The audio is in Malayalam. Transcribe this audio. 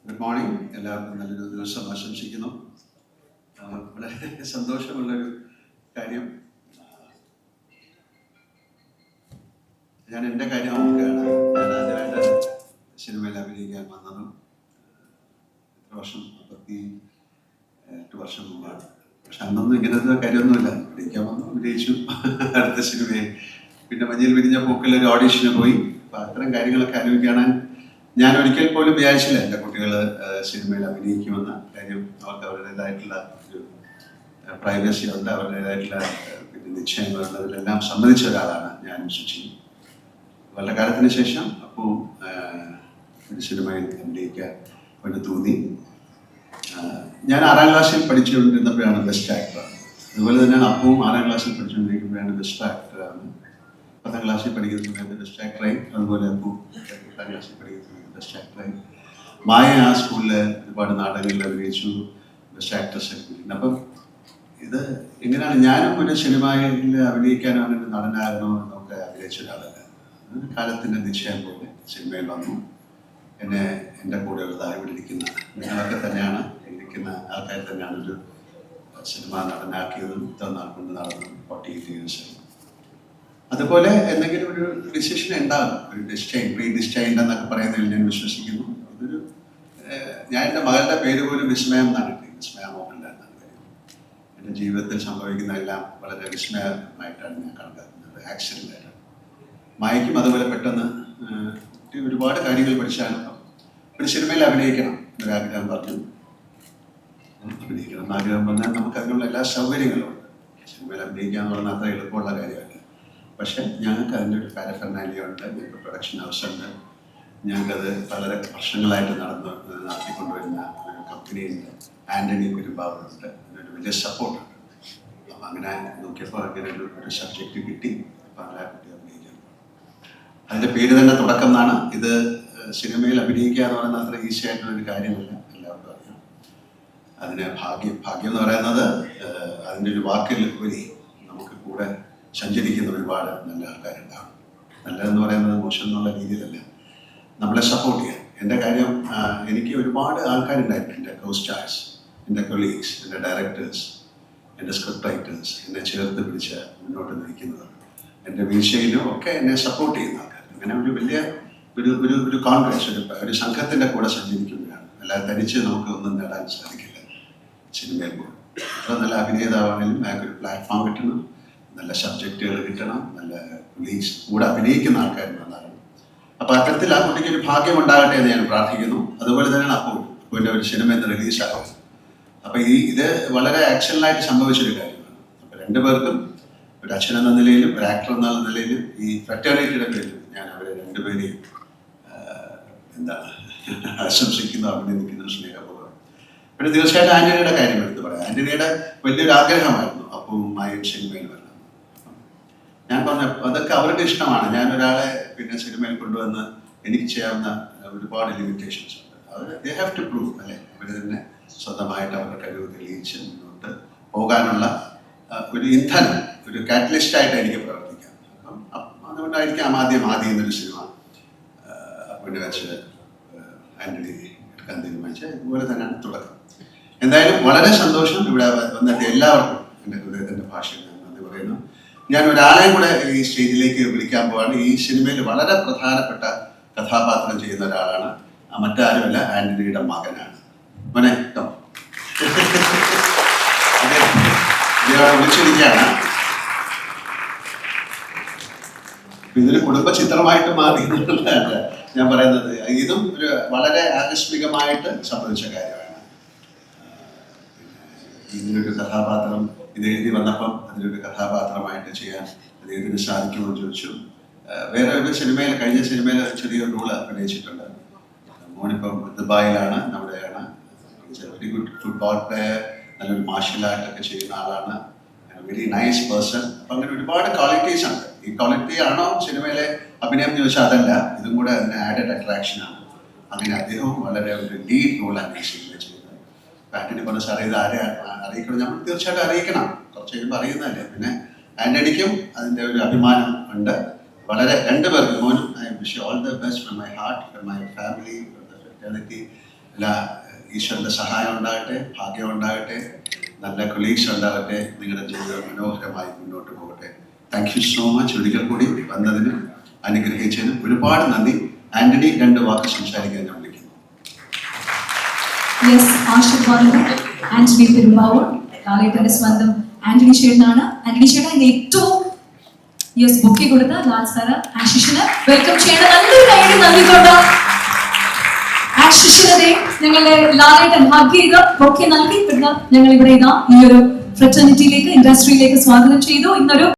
Good morning. എല്ലാവർക്കും നല്ലൊരു ദിവസം ആശംസിക്കുന്നു. വളരെ സന്തോഷമുള്ളൊരു കാര്യം, ഞാൻ എൻ്റെ കാര്യം നോക്കുകയാണ്. ഞാൻ ആദ്യമായിട്ട് സിനിമയിൽ അഭിനയിക്കാൻ വന്നതും എത്ര വർഷം, 48 വർഷം മുമ്പാണ്. പക്ഷെ അന്നൊന്നും ഇങ്ങനത്തെ കാര്യമൊന്നുമില്ല. അഭിനയിക്കാൻ വന്നു, അഭിനയിച്ചു, അടുത്ത സിനിമയായി. പിന്നെ മഞ്ഞയിൽ വിരിഞ്ഞ പൂക്കളിൽ ഒരു ഓഡീഷന് പോയി. അപ്പം അത്തരം കാര്യങ്ങളൊക്കെ ആലോചിക്കാണ്. ഞാൻ ഒരിക്കൽ പോലും വിചാരിച്ചില്ല എൻ്റെ കുട്ടികൾ സിനിമയിൽ അഭിനയിക്കുമെന്ന കാര്യം. അവർക്ക് അവരുടേതായിട്ടുള്ള ഒരു പ്രൈവസി ഉണ്ട്, അവരുടേതായിട്ടുള്ള പിന്നെ നിശ്ചയങ്ങളുണ്ട്. അതിലെല്ലാം സമ്മതിച്ച ഒരാളാണ് ഞാനും ശുചിയും. വളരെ കാലത്തിന് ശേഷം അപ്പോൾ ഒരു സിനിമയിൽ അഭിനയിക്കാൻ വേണ്ടി തോന്നി. ഞാൻ 6ാം ക്ലാസ്സിൽ പഠിച്ചുകൊണ്ടിരുന്നപ്പോഴാണ് ബെസ്റ്റ് ആക്ടർ. അതുപോലെ തന്നെയാണ് അപ്പവും 6ാം ക്ലാസ്സിൽ പഠിച്ചുകൊണ്ടിരിക്കുമ്പോഴാണ് ബെസ്റ്റ് ആക്ടറാണ്. 10ാം ക്ലാസ്സിൽ പഠിക്കുന്ന സമയത്ത് ബെസ്റ്റ് ആക്ടറായി. അതുപോലെ അപ്പു 8ാം ക്ലാസ്സിൽ പഠിക്കുന്ന സമയത്ത് ബെസ്റ്റ് ആക്ടറായി. മായ ആ സ്കൂളിൽ ഒരുപാട് നാടകങ്ങളിൽ അഭിനയിച്ചു, ബെസ്റ്റ് ആക്ട്രസ് ഒക്കെ. അപ്പം ഇത് എങ്ങനെയാണ്, ഞാനും ഒരു സിനിമയിൽ അഭിനയിക്കാനോ അങ്ങനെ നടനാകണോ എന്നൊക്കെ ആഗ്രഹിച്ച ഒരാളല്ല. കാലത്തിൻ്റെ നിശ്ചയം പോലെ സിനിമയിൽ വന്നു. എന്നെ എൻ്റെ കൂടെ ഉള്ളതായി ഇവിടെ ഇരിക്കുന്ന നിങ്ങളൊക്കെ തന്നെയാണ്, ഇരിക്കുന്ന ആൾക്കാർ തന്നെയാണ് ഒരു സിനിമ നടനാക്കിയതും ഇത്ര നാൾ കൊണ്ട് നടന്നതും 48 years. അതുപോലെ എന്തെങ്കിലും ഒരു ഡിസിഷൻ ഉണ്ടാകും, ഒരു ഡിസ്റ്റൈൻ, പ്രീ ഡിസ്റ്റൈൻഡ് എന്നൊക്കെ പറയുന്നതിൽ ഞാൻ വിശ്വസിക്കുന്നു. അതൊരു ഞാൻ എൻ്റെ മകളുടെ പേര് പോലും വിസ്മയം എന്നാണ് കിട്ടി, വിസ്മയ മോഹൻലാൽ എന്നാണ് കാര്യം. എൻ്റെ ജീവിതത്തിൽ സംഭവിക്കുന്നതെല്ലാം വളരെ വിസ്മയമായിട്ടാണ് ഞാൻ കണക്കാക്കുന്നത്, ആക്സിഡൻ്റായിട്ടാണ്. മായയ്ക്കും അതുപോലെ പെട്ടെന്ന് ഒരുപാട് കാര്യങ്ങൾ പഠിച്ചാലും ഒരു സിനിമയിൽ അഭിനയിക്കണം എന്നൊരാഗ്രഹം പറഞ്ഞു. അഭിനയിക്കണം എന്നാഗ്രഹം പറഞ്ഞാൽ നമുക്ക് അതിനുള്ള എല്ലാ സൗകര്യങ്ങളും ഉണ്ട്. സിനിമയിൽ അഭിനയിക്കുക എന്ന് പറഞ്ഞാൽ അത്ര എളുപ്പമുള്ള കാര്യമല്ല. പക്ഷെ ഞങ്ങൾക്ക് അതിൻ്റെ ഒരു പാരഫെർനാലിയ ഉണ്ട്, ഞങ്ങൾക്ക് പ്രൊഡക്ഷൻ ഹൗസ് ഉണ്ട്, ഞങ്ങൾക്കത് വളരെ വർഷങ്ങളായിട്ട് നടത്തിക്കൊണ്ടുവരുന്ന ഒരു കമ്പനിയുണ്ട്, ആൻ്റണി പെരുമ്പാവൂരുണ്ട്, അതിനൊരു വലിയ സപ്പോർട്ടുണ്ട്. അപ്പം അങ്ങനെ നോക്കിയപ്പോൾ അങ്ങനെ ഒരു സബ്ജക്റ്റ് കിട്ടി. അപ്പം അങ്ങനെ കുട്ടി അഭിനയിക്കാൻ, അതിൻ്റെ പേര് തന്നെ തുടക്കം എന്നാണ്. ഇത് സിനിമയിൽ അഭിനയിക്കുക എന്ന് പറയുന്നത് അത്ര ഈസി ആയിട്ടുള്ളൊരു കാര്യമല്ല, എല്ലാവർക്കും അറിയാം. അതിന് ഭാഗ്യം എന്ന് പറയുന്നത് അതിൻ്റെ ഒരു വാക്കിൽ ഉപരി നമുക്ക് കൂടെ സഞ്ചരിക്കുന്ന ഒരുപാട് നല്ല ആൾക്കാരുണ്ടാവും. നല്ലതെന്ന് പറയുന്നത് മോശം എന്നുള്ള രീതിയിലല്ല, നമ്മളെ സപ്പോർട്ട് ചെയ്യാൻ. എൻ്റെ കാര്യം, എനിക്ക് ഒരുപാട് ആൾക്കാരുണ്ടായിരുന്നു, എൻ്റെ co-stars, എൻ്റെ കൊളീഗ്സ്, എൻ്റെ ഡയറക്ടേഴ്സ്, എൻ്റെ സ്ക്രിപ്റ്റ് റൈറ്റേഴ്സ്, എന്നെ ചേർത്ത് പിടിച്ച് മുന്നോട്ട് നയിക്കുന്നത്, എൻ്റെ വീഴ്ചയിലും ഒക്കെ എന്നെ സപ്പോർട്ട് ചെയ്യുന്ന ആൾക്കാർ. അങ്ങനെ ഒരു വലിയ ഒരു കോൺഗ്രസ്, ഒരു സംഘത്തിൻ്റെ കൂടെ സഞ്ചരിക്കുകയാണ്. അല്ലാതെ തനിച്ച് നമുക്ക് ഒന്നും നേടാൻ സാധിക്കില്ല സിനിമയിൽ പോലും. അത്ര നല്ല അഭിനേതാവാണെങ്കിലും അയാൾക്കൊരു പ്ലാറ്റ്ഫോം കിട്ടണം, നല്ല സബ്ജക്റ്റുകൾ കിട്ടണം, നല്ല കൊളീഗ്സ് കൂടെ അഭിനയിക്കുന്ന ആൾക്കാർ നന്നാകണം. അപ്പോൾ അത്തരത്തിൽ ആ കുട്ടിക്ക് ഒരു ഭാഗ്യം ഉണ്ടാകട്ടെ എന്ന് ഞാൻ പ്രാർത്ഥിക്കുന്നു. അതുപോലെ തന്നെയാണ് അപ്പുവിൻ്റെ ഒരു സിനിമ ഇന്ന് റിലീസാകും. അപ്പോൾ ഇത് വളരെ ആക്ഷനിലായിട്ട് സംഭവിച്ചൊരു കാര്യമാണ്. അപ്പോൾ രണ്ടുപേർക്കും, ഒരു അച്ഛൻ എന്ന നിലയിലും ഒരു ആക്ടർ എന്നുള്ള നിലയിലും ഈ ഫ്രറ്റേണിറ്റിയുടെ പേരിലും ഞാൻ അവരെ രണ്ടുപേരെയും ആശംസിക്കുന്നു, അഭിനന്ദിക്കുന്നു, സ്നേഹപൂർവ്വം. പിന്നെ തീർച്ചയായിട്ടും ആൻ്റണിയുടെ കാര്യം എടുത്ത് പറയാം. ആൻ്റണിയുടെ വലിയൊരു ആഗ്രഹമായിരുന്നു അപ്പവും മായയും സിനിമയിൽ വരണം. ഞാൻ പറഞ്ഞ അതൊക്കെ അവരുടെ ഇഷ്ടമാണ്. ഞാൻ ഒരാളെ പിന്നെ സിനിമയിൽ കൊണ്ടുവന്ന് എനിക്ക് ചെയ്യാവുന്ന ഒരുപാട് ലിമിറ്റേഷൻസ് ഉണ്ട്. അവർ ദേ ഹാവ് ടു പ്രൂവ്, അല്ലേ? അവർ തന്നെ സ്വന്തമായിട്ട് അവരുടെ കഴിവ് തെളിയിച്ച് മുന്നോട്ട് പോകാനുള്ള ഒരു ഇന്ധനം, ഒരു കാറ്റലിസ്റ്റായിട്ട് എനിക്ക് പ്രവർത്തിക്കാം. അപ്പം അതുകൊണ്ടായിരിക്കാം ആദ്യം എന്നൊരു സിനിമ പിന്നെ വെച്ച് ആൻ്റണി എടുക്കാൻ തീരുമാനിച്ചത്. ഇതുപോലെ തന്നെയാണ് തുടക്കം. എന്തായാലും വളരെ സന്തോഷം ഇവിടെ വന്നിട്ട് എല്ലാവർക്കും എൻ്റെ ഹൃദയത്തിൻ്റെ ഭാഷയിൽ ഞാൻ നന്ദി പറയുന്നു. ഞാൻ ഒരാളെയും കൂടെ ഈ സ്റ്റേജിലേക്ക് വിളിക്കാൻ പോവാണ്. ഈ സിനിമയിൽ വളരെ പ്രധാനപ്പെട്ട കഥാപാത്രം ചെയ്യുന്ന ഒരാളാണ്, മറ്റാരുമല്ല, ആൻ്റണിയുടെ മകനാണ്. മോനെ വിളിച്ചിരിക്കുകയാണ്. ഇതൊരു കുടുംബ ചിത്രമായിട്ട് മാറി എന്നുള്ളതല്ല ഞാൻ പറയുന്നത്. ഇതും ഒരു വളരെ ആകസ്മികമായിട്ട് സംഭവിച്ച കാര്യമാണ്. ഇതിനൊരു കഥാപാത്രം ഇത് എഴുതി വന്നപ്പം അതിലൊരു കഥാപാത്രമായിട്ട് ചെയ്യാൻ അദ്ദേഹത്തിന് സാധിക്കുമെന്ന് ചോദിച്ചു. വേറെ ഒരു സിനിമയിൽ, കഴിഞ്ഞ സിനിമയിൽ ചെറിയൊരു റോള് അഭിനയിച്ചിട്ടുണ്ട്. മോനിപ്പം ദുബായിലാണ്, അവിടെയാണ്. വെരി ഗുഡ് ഫുട്ബോൾ പ്ലെയർ, നല്ലൊരു മാർഷ്യൽ ആർട്ടൊക്കെ ചെയ്യുന്ന ആളാണ്, വെരി നൈസ് പേഴ്സൺ. അപ്പം അങ്ങനെ ഒരുപാട് ക്വാളിറ്റീസ് ഉണ്ട്. ഈ ക്വാളിറ്റി ആണോ സിനിമയിലെ അഭിനയം എന്ന് ചോദിച്ചാൽ അതല്ല, ഇതും കൂടെ അതിന് ആഡഡ് അട്രാക്ഷനാണ്. അങ്ങനെ അദ്ദേഹവും വളരെ ഒരു ലീഡ് റോളാണ് ഈ സിനിമ ചെയ്യുന്നത്. ആൻ്റണി പറഞ്ഞ സാറേ ഇത് ആരെ അറിയിക്കണം, നമ്മൾ തീർച്ചയായിട്ടും അറിയിക്കണം, കുറച്ച് കഴിയുമ്പോൾ അറിയുന്നതല്ലേ. പിന്നെ ആൻ്റണിക്കും അതിൻ്റെ ഒരു അഭിമാനം ഉണ്ട്. വളരെ രണ്ടുപേർക്കും, മോനും I wish all the best from my heart, from my family, from the fraternity. എല്ലാ ഈശ്വരൻ്റെ സഹായം ഉണ്ടാകട്ടെ, ഭാഗ്യം ഉണ്ടാകട്ടെ, നല്ല കൊളീഗ്സ് ഉണ്ടാകട്ടെ, നിങ്ങളുടെ ജീവിതം മനോഹരമായി മുന്നോട്ട് പോകട്ടെ. Thank you so much. ഒരിക്കൽ കൂടി വന്നതിനും അനുഗ്രഹിച്ചതിനും ഒരുപാട് നന്ദി. ആന്റണി 2 വാക്ക് സംസാരിക്കാൻ ഞാൻ വിളിക്കുന്നു. ആന്റണി പെരുമ്പാവൂർ ലാലേട്ടന്റെ സ്വന്തം ആന്റണി ചേട്ടനാണ്. ആന്റണി ചേട്ടൻ ഏറ്റവും ബുക്കി കൊടുത്ത ലാൽ സാറ് ആശിഷിന് വെൽക്കം ചെയ്യണം. നല്ലൊരു കൈയ്യടി നൽകിക്കൊണ്ട് ആശിഷിനെ ഞങ്ങളുടെ ലാലേട്ടൻ ഹഗ് ചെയ്ത് ബൊക്കെ നൽകി ഞങ്ങൾ ഇവിടെ ഈ ഒരു ഫ്രറ്റേണിറ്റിയിലേക്ക്, ഇൻഡസ്ട്രിയിലേക്ക് സ്വാഗതം ചെയ്തു. ഇന്നൊരു